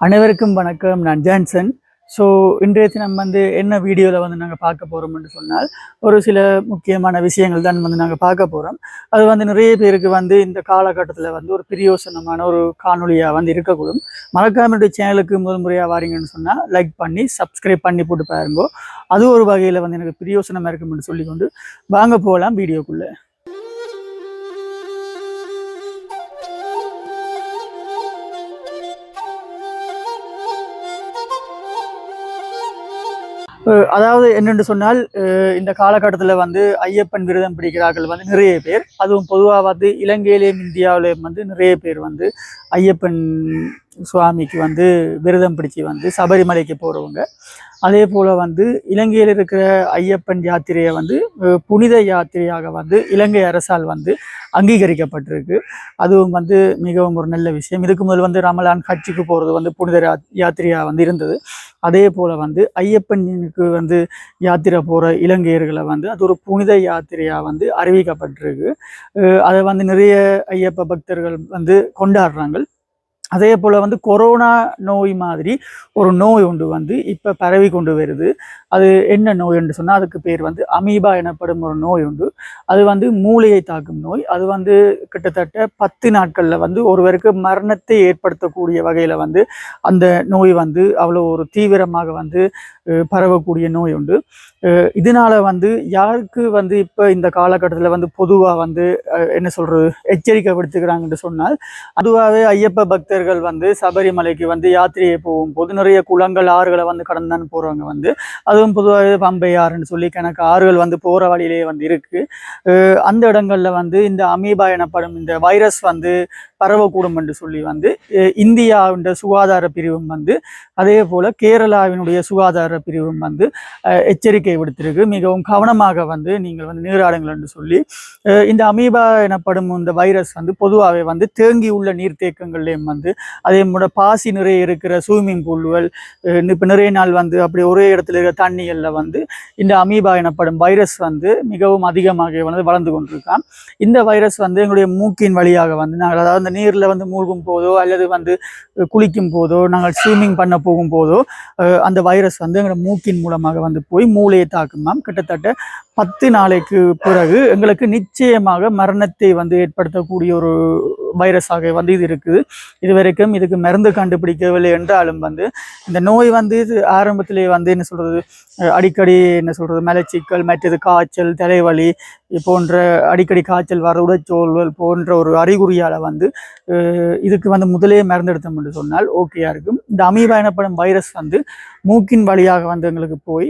அனைவருக்கும் வணக்கம். நான் ஜான்சன். ஸோ இன்றைய தினம் என்ன வீடியோவில் நாங்கள் பார்க்க போகிறோம்னு சொன்னால் ஒரு சில முக்கியமான விஷயங்கள் தான் நாங்கள் பார்க்க போகிறோம். அது நிறைய பேருக்கு இந்த காலகட்டத்தில் ஒரு பிரயோசனமான ஒரு காணொலியாக இருக்கக்கூடும். மறக்காம என்னுடைய சேனலுக்கு முதல் முறையாக வாரீங்கன்னு சொன்னால் லைக் பண்ணி சப்ஸ்கிரைப் பண்ணி போட்டு பாருங்கோ. அது ஒரு வகையில் எனக்கு பிரயோசனமாக இருக்கும்னு சொல்லிக்கொண்டு வாங்க போகலாம் வீடியோக்குள்ளே. அதாவது என்னென்று சொன்னால் இந்த காலகட்டத்தில் ஐயப்பன் விரதம் பிடிக்கிறார்கள் நிறைய பேர். அதுவும் பொதுவாக இலங்கையிலேயும் இந்தியாவிலேயும் நிறைய பேர் ஐயப்பன் சுவாமிக்கு விரதம் பிடிச்சி சபரிமலைக்கு போகிறவங்க. அதே போல் இலங்கையில் இருக்கிற ஐயப்பன் யாத்திரையை புனித யாத்திரையாக இலங்கை அரசால் அங்கீகரிக்கப்பட்டிருக்கு. அதுவும் மிகவும் ஒரு நல்ல விஷயம். இதுக்கு முதல் ரமலான் ஹஜ்ஜுக்கு போகிறது புனித யாத்திரையாக இருந்தது. அதே போல் ஐயப்பனுக்கு யாத்திரை போகிற இலங்கையர்களை அது ஒரு புனித யாத்திரையாக அறிவிக்கப்பட்டிருக்கு. அதை நிறைய ஐயப்ப பக்தர்கள் கொண்டாடுறாங்க. அதே போல் கொரோனா நோய் மாதிரி ஒரு நோய் ஒன்று இப்போ பரவி கொண்டு வருது. அது என்ன நோய் என்று சொன்னால் அதுக்கு பேர் அமீபா எனப்படும் ஒரு நோய் உண்டு. அது மூளையை தாக்கும் நோய். அது கிட்டத்தட்ட 10 நாட்களில் ஒருவருக்கு மரணத்தை ஏற்படுத்தக்கூடிய வகையில் அந்த நோய் அவ்வளோ ஒரு தீவிரமாக பரவக்கூடிய நோய் உண்டு. இதனால யாருக்கு இப்போ இந்த காலகட்டத்தில் பொதுவாக என்ன சொல்கிறது எச்சரிக்கை விடுத்துக்கிறாங்கன்னு சொன்னால், அதுவாகவே ஐயப்ப பக்தர்கள் சபரிமலைக்கு யாத்திரையை போகும்போது நிறைய குளங்கள் ஆறுகளை கடந்தான் போகிறவங்க அதுவும் பொதுவாகவே பம்பை ஆறுன்னு சொல்லி கணக்கு ஆறுகள் போகிற வழியிலே இருக்கு. அந்த இடங்களில் இந்த அமீபா எனப்படும் இந்த வைரஸ் பரவக்கூடும் என்று சொல்லி இந்தியாவின் சுகாதார பிரிவும் அதே போல் கேரளாவினுடைய சுகாதார பிரிவும் எச்சரிக்கை விடுத்திருக்கு. மிகவும் கவனமாக நீங்கள் நீராடுங்கள் என்று சொல்லி. இந்த அமீபா எனப்படும் இந்த வைரஸ் பொதுவாகவே தேங்கி உள்ள நீர்த்தேக்கங்கள்லேயும் அதே போல பாசி நிறைய இருக்கிற ஸ்விம்மிங் பூல்கள் இப்போ நிறைய நாள் அப்படி ஒரே இடத்துல இருக்கிற தண்ணிகளில் இந்த அமீபா எனப்படும் வைரஸ் மிகவும் அதிகமாக வளர்ந்து கொண்டிருக்கான். இந்த வைரஸ் எங்களுடைய மூக்கின் வழியாக நாங்கள் அதாவது அந்த நீரில் மூழ்கும் போதோ அல்லது குளிக்கும் போதோ நாங்கள் ஸ்விம்மிங் பண்ண போகும் போதோ அந்த வைரஸ் எங்களோட மூக்கின் மூலமாக போய் மூளையை தாக்குமாம். கிட்டத்தட்ட 10 நாளைக்கு பிறகு எங்களுக்கு நிச்சயமாக மரணத்தை ஏற்படுத்தக்கூடிய ஒரு வைரஸாக இது இருக்குது. இது வரைக்கும் இதுக்கு மருந்து கண்டுபிடிக்கவில்லை என்றாலும் இந்த நோய் இது ஆரம்பத்திலே என்ன சொல்கிறது அடிக்கடி என்ன சொல்கிறது மலச்சிக்கல், மற்றது காய்ச்சல், தலைவலி போன்ற அடிக்கடி காய்ச்சல் வர உடற்சோல்கள் போன்ற ஒரு அறிகுறியால் இதுக்கு முதலே மருந்தெடுத்தோம் என்று சொன்னால் ஓகேயா இருக்கும். இந்த அமீபா எனப்படும் வைரஸ் மூக்கின் வழியாக எங்களுக்கு போய்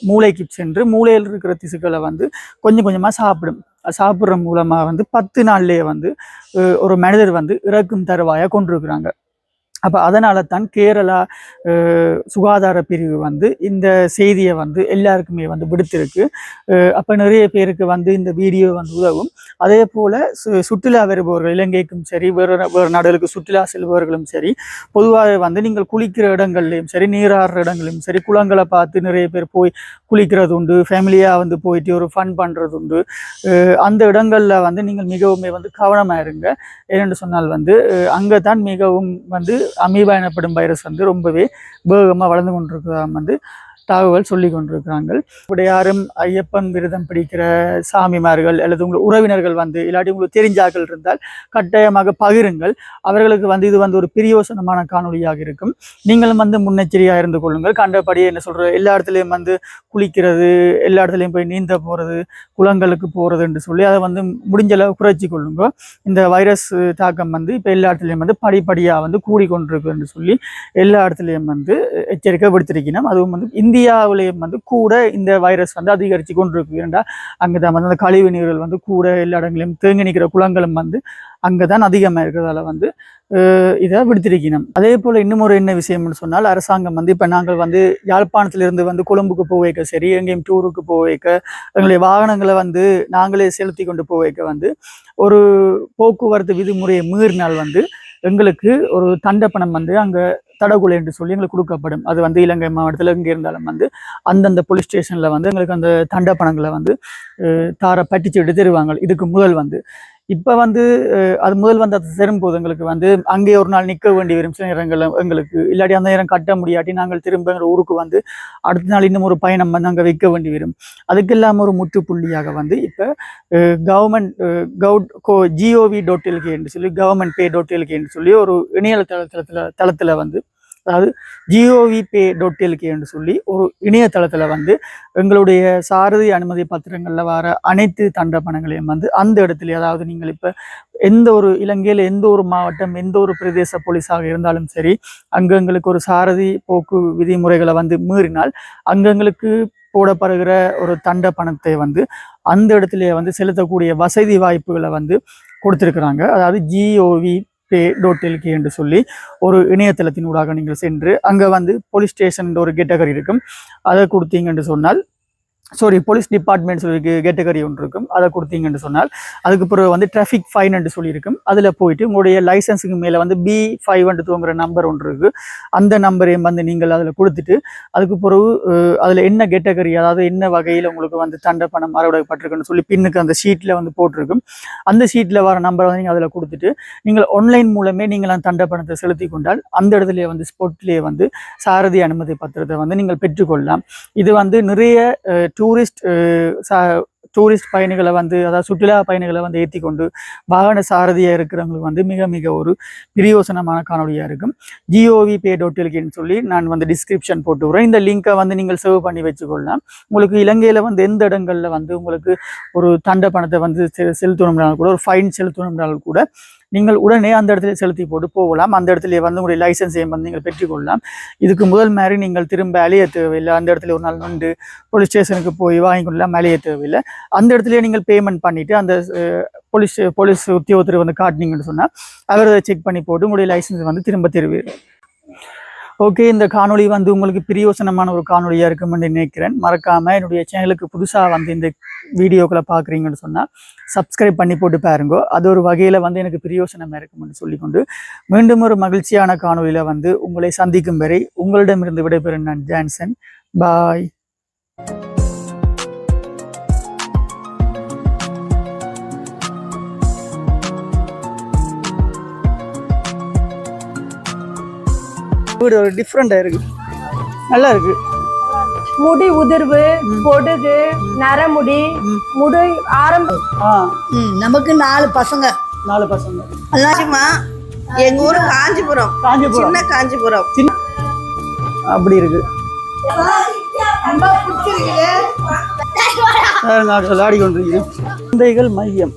மூளைக்கு சென்று மூளையில் இருக்கிற திசுக்களை கொஞ்சம் கொஞ்சமாக சாப்பிட்ற மூலமாக 10 நாள்லேயே ஒரு மனிதர் இறக்கும் தருவாயாக கொண்டிருக்கிறாங்க. அப்போ அதனால தான் கேரளா சுகாதார பிரிவு இந்த செய்தியை எல்லாருக்குமே விடுத்திருக்கு. அப்போ நிறைய பேருக்கு இந்த வீடியோ உதவும். அதே போல் சுற்றுலா வருபவர்கள் இலங்கைக்கும் சரி வேறு நாடுகளுக்கு சுற்றுலா செல்பவர்களும் சரி பொதுவாக நீங்கள் குளிக்கிற இடங்கள்லையும் சரி நீராடுற இடங்களையும் சரி குளங்களை பார்த்து நிறைய பேர் போய் குளிக்கிறது உண்டு. ஃபேமிலியாக போயிட்டு ஒரு ஃபன் பண்ணுறது உண்டு. அந்த இடங்களில் நீங்கள் மிகவும் கவனமாக இருங்க. ஏனென்று சொன்னால் அங்கே தான் மிகவும் அமீபா எனப்படும் வைரஸ் ரொம்பவே வேகமாக வளர்ந்து கொண்டிருக்கிறதா தகவல் சொல்லி கொண்டிருக்கிறாங்க. இப்படி யாரும் ஐயப்பன் விரதம் பிடிக்கிற சாமிமார்கள் அல்லது உங்கள் உறவினர்கள் இல்லாட்டி உங்களுக்கு தெரிஞ்சாக்கள் இருந்தால் கட்டாயமாக பகிருங்கள். அவர்களுக்கு இது ஒரு பிரயோசனமான காணொலியாக இருக்கும். நீங்களும் முன்னெச்சரியாக இருந்து கொள்ளுங்கள். கண்டபடியே என்ன சொல்கிறது எல்லா இடத்துலையும் குளிக்கிறது, எல்லா இடத்துலையும் போய் நீந்த போகிறது, குளங்களுக்கு போகிறது என்று சொல்லி அதை முடிஞ்சளவு குறைச்சி கொள்ளுங்க. இந்த வைரஸ் தாக்கம் இப்போ எல்லா இடத்துலையும் படிப்படியாக கூடிக்கொண்டிருக்கு என்று சொல்லி எல்லா இடத்துலையும் எச்சரிக்கை விடுத்திருக்கணும். அதுவும் இந்தியாவிலேயும் கூட இந்த வைரஸ் அதிகரித்து கொண்டிருக்கு. ஏன்டா அங்கே தான் அந்த கழிவு நீர்கள் கூட எல்லா இடங்களையும் தேங்கி நிற்கிற குளங்களும் அங்கே தான் அதிகமாக இருக்கிறதால இதை விடுத்திருக்கணும். அதே போல் இன்னும் ஒரு என்ன விஷயம்னு சொன்னால் அரசாங்கம் இப்போ நாங்கள் யாழ்ப்பாணத்திலிருந்து கொழும்புக்கு போக வைக்க சரி எங்கேயும் டூருக்கு போக வைக்க எங்களுடைய வாகனங்களை நாங்களே செலுத்தி கொண்டு போக வைக்க ஒரு போக்குவரத்து விதிமுறையை மீறினால் எங்களுக்கு ஒரு தண்டப்பணம் அங்கே தடகுலை என்று சொல்லி எங்களுக்கு கொடுக்கப்படும். அது இலங்கை மாவட்டத்தில் எங்கே இருந்தாலும் அந்தந்த போலீஸ் ஸ்டேஷனில் எங்களுக்கு அந்த தண்டப்பணங்களை தார பட்டிச்சுட்டு தருவாங்க. இதுக்கு முதல் இப்போ வந்து அது முதல் வந்து அது தரும்போது எங்களுக்கு வந்து அங்கே ஒரு நாள் நிற்க வேண்டி வரும் சில நேரங்கள் எங்களுக்கு, இல்லாட்டி அந்த நேரம் கட்ட முடியாட்டி நாங்கள் திரும்ப எங்கள் ஊருக்கு வந்து அடுத்த நாள் இன்னும் ஒரு பயணம் வந்து அங்கே வைக்க வேண்டி வரும். அதுக்கு இல்லாமல் ஒரு முற்றுப்புள்ளியாக வந்து இப்போ கவர்மெண்ட் GOV.lk என்று சொல்லி governmentpay.lk என்று சொல்லி ஒரு இணைய தளத்தில் வந்து, அதாவது GOVpay.lk என்று சொல்லி ஒரு இணையதளத்தில் வந்து எங்களுடைய சாரதி அனுமதி பத்திரங்களில் வர அனைத்து தண்ட பணங்களையும் வந்து அந்த இடத்துல, அதாவது நீங்கள் இப்போ எந்த ஒரு இலங்கையில் எந்த ஒரு மாவட்டம் எந்த ஒரு பிரதேச போலீஸாக இருந்தாலும் சரி, அங்கே எங்களுக்கு ஒரு சாரதி போக்கு விதிமுறைகளை வந்து மீறினால் அங்கங்களுக்கு போடப்படுகிற ஒரு தண்ட பணத்தை வந்து அந்த இடத்துல வந்து செலுத்தக்கூடிய வசதி வாய்ப்புகளை வந்து கொடுத்துருக்குறாங்க. அதாவது GOVpay.lk என்று சொல்லி ஒரு இணையதளத்தின் ஊடாக நீங்கள் சென்று அங்கே வந்து போலீஸ் ஸ்டேஷன் ஒரு கேட்டகரி இருக்கும், அதை கொடுத்தீங்கன்னு சொன்னால், போலீஸ் டிபார்ட்மெண்ட் சொல்லி கேட்டகரி ஒன்று இருக்கும், அதை கொடுத்தீங்கன்னு சொன்னால் அதுக்கு பிறகு வந்து டிராஃபிக் ஃபைன் என்று சொல்லியிருக்கும். அதில் போயிட்டு உங்களுடைய லைசன்ஸுக்கு மேலே வந்து B5 தூங்குற நம்பர் ஒன்று இருக்குது, அந்த நம்பரையும் வந்து நீங்கள் அதில் கொடுத்துட்டு அதுக்கு பிறகு அதில் என்ன கேட்டகரி, அதாவது என்ன வகையில் உங்களுக்கு வந்து தண்ட பணம் அறவிடப்பட்டிருக்குன்னு சொல்லி பின்னுக்கு அந்த ஷீட்டில் வந்து போட்டிருக்கும். அந்த ஷீட்டில் வர நம்பரை வந்து நீங்கள் அதில் கொடுத்துட்டு நீங்கள் ஆன்லைன் மூலமே நீங்கள் அந்த தண்ட பணத்தை செலுத்தி கொண்டால் அந்த இடத்துல வந்து ஸ்பாட்லேயே வந்து சாரதி அனுமதி பத்திரத்தை வந்து நீங்கள் பெற்றுக்கொள்ளலாம். இது வந்து நிறைய டூரிஸ்ட் பயணிகளை வந்து, அதாவது சுற்றுலா பயணிகளை வந்து ஏற்றி கொண்டு வாகன சாரதியாக இருக்கிறவங்களுக்கு வந்து மிக மிக ஒரு பிரயோசனமான காணொலியாக இருக்கும். GOVpay.lkன்னு சொல்லி நான் வந்து டிஸ்கிரிப்ஷன் போட்டு விடுறேன். இந்த லிங்கை வந்து நீங்கள் சேவ் பண்ணி வச்சுக்கொள்ளலாம். உங்களுக்கு இலங்கையில் வந்து எந்த இடங்களில் வந்து உங்களுக்கு ஒரு தண்ட பணத்தை வந்து செலுத்தணும்னாலும் கூட, ஒரு ஃபைன் செலுத்தணும்னாலும் கூட நீங்கள் உடனே அந்த இடத்துல செலுத்தி போட்டு போகலாம். அந்த இடத்துல வந்து உங்களுடைய லைசன்ஸையும் வந்து நீங்கள் பெற்றுக்கொள்ளலாம். இதுக்கு முதல் மாதிரி நீங்கள் திரும்ப அலைய தேவையில்லை. அந்த இடத்துல ஒரு நாள் நின்று போலீஸ் ஸ்டேஷனுக்கு போய் வாங்கிக்கொள்ளலாம், அலைய தேவையில்லை. அந்த இடத்துல நீங்கள் பேமெண்ட் பண்ணிவிட்டு அந்த போலீஸ் உத்தியோகத்தர் வந்து காட்டினீங்கன்னு சொன்னால் அவர் அதை செக் பண்ணி போட்டு உங்களுடைய லைசன்ஸ் வந்து திரும்ப தருவீர். ஓகே, இந்த காணொலி வந்து உங்களுக்கு பிரயோசனமான ஒரு காணொலியாக இருக்கும்னு நினைக்கிறேன். மறக்காமல் என்னுடைய சேனலுக்கு புதுசாக வந்து இந்த வீடியோக்களை பார்க்குறீங்கன்னு சொன்னால் சப்ஸ்கிரைப் பண்ணி போட்டு பாருங்க. அது ஒரு வகையில் வந்து எனக்கு பிரயோசனமாக இருக்கும்னு சொல்லிக்கொண்டு மீண்டும் ஒரு மகிழ்ச்சியான காணொலியில் வந்து உங்களை சந்திக்கும் வரை உங்களிடமிருந்து விடைபெறும் நான் ஜான்சன். பாய். வீடு ஒரு டிஃப்ரெண்டா இருக்கு, நல்லா இருக்கு. முடி உதிர்வு, பொடுகு, நரமுடி, முடி ஆரம்பம். நமக்கு 4 பசங்க. 4 பசங்க. எங்க ஊரு காஞ்சிபுரம். சின்ன காஞ்சிபுரம். அப்படி இருக்கு. ஆடிக்கொண்டிருக்கிறேன். குழந்தைகள் மையம்.